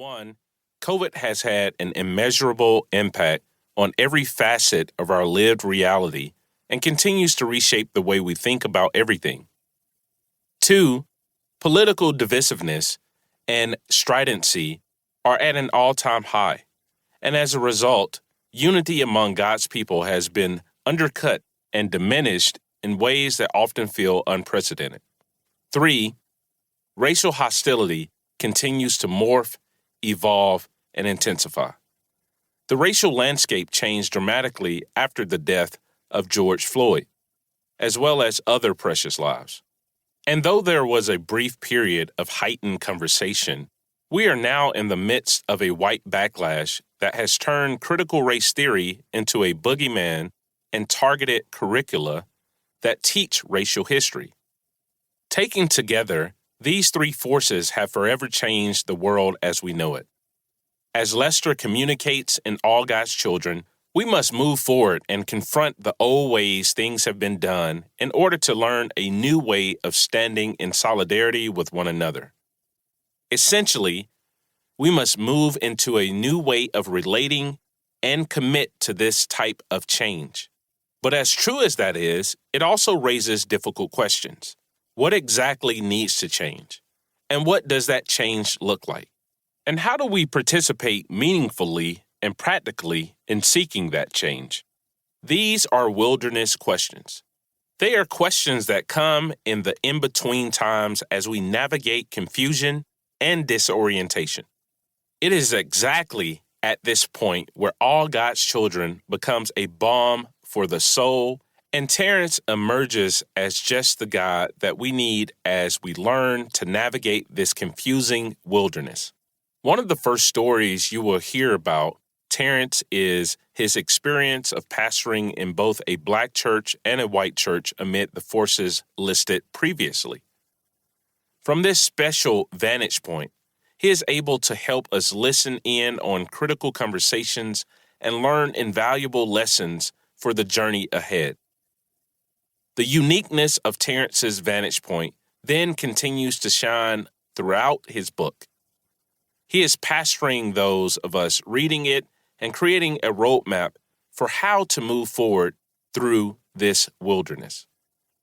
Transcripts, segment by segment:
One, COVID has had an immeasurable impact on every facet of our lived reality and continues to reshape the way we think about everything. Two, political divisiveness and stridency are at an all-time high, and as a result, unity among God's people has been undercut and diminished in ways that often feel unprecedented. Three, racial hostility continues to morph, evolve, and intensify. The racial landscape changed dramatically after the death of George Floyd, as well as other precious lives. And though there was a brief period of heightened conversation, we are now in the midst of a white backlash that has turned critical race theory into a boogeyman and targeted curricula that teach racial history. Taken together, these three forces have forever changed the world as we know it. As Lester communicates in All God's Children, we must move forward and confront the old ways things have been done in order to learn a new way of standing in solidarity with one another. Essentially, we must move into a new way of relating and commit to this type of change. But as true as that is, it also raises difficult questions. What exactly needs to change? And what does that change look like? And how do we participate meaningfully and practically in seeking that change? These are wilderness questions. They are questions that come in the in-between times as we navigate confusion and disorientation. It is exactly at this point where All God's Children becomes a balm for the soul, and Terence emerges as just the God that we need as we learn to navigate this confusing wilderness. One of the first stories you will hear about Terence is his experience of pastoring in both a black church and a white church amid the forces listed previously. From this special vantage point, he is able to help us listen in on critical conversations and learn invaluable lessons for the journey ahead. The uniqueness of Terence's vantage point then continues to shine throughout his book. He is pastoring those of us reading it and creating a roadmap for how to move forward through this wilderness.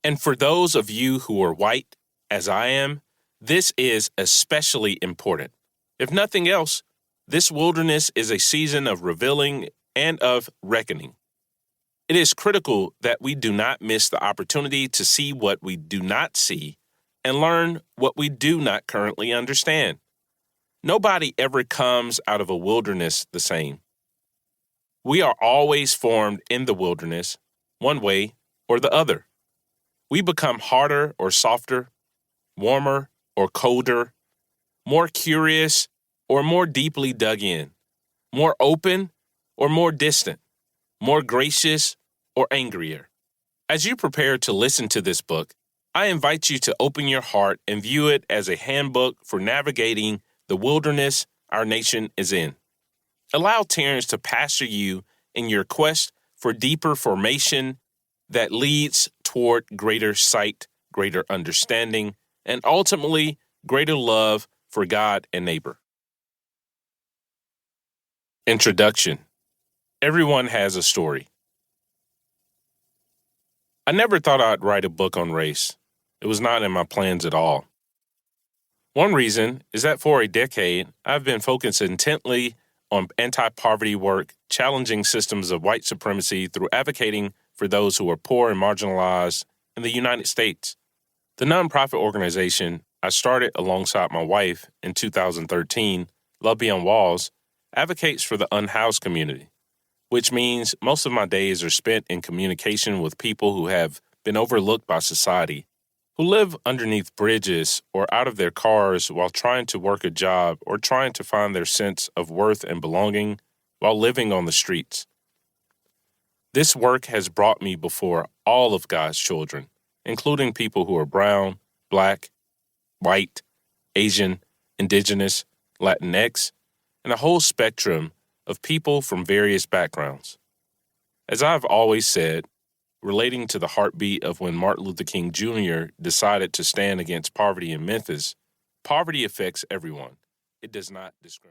And for those of you who are white, as I am, this is especially important. If nothing else, this wilderness is a season of revealing and of reckoning. It is critical that we do not miss the opportunity to see what we do not see and learn what we do not currently understand. Nobody ever comes out of a wilderness the same. We are always formed in the wilderness, one way or the other. We become harder or softer, warmer or colder, more curious or more deeply dug in, more open or more distant, more gracious or angrier. As you prepare to listen to this book, I invite you to open your heart and view it as a handbook for navigating the wilderness our nation is in. Allow Terence to pastor you in your quest for deeper formation that leads toward greater sight, greater understanding, and ultimately greater love for God and neighbor. Introduction. Everyone has a story. I never thought I'd write a book on race. It was not in my plans at all. One reason is that for a decade, I've been focused intently on anti-poverty work, challenging systems of white supremacy through advocating for those who are poor and marginalized in the United States. The nonprofit organization I started alongside my wife in 2013, Love Beyond Walls, advocates for the unhoused community, which means most of my days are spent in communication with people who have been overlooked by society, who live underneath bridges or out of their cars while trying to work a job or trying to find their sense of worth and belonging while living on the streets. This work has brought me before all of God's children, including people who are brown, black, white, Asian, indigenous, Latinx, and a whole spectrum of people from various backgrounds. As I've always said, relating to the heartbeat of when Martin Luther King Jr. decided to stand against poverty in Memphis, poverty affects everyone. It does not discriminate.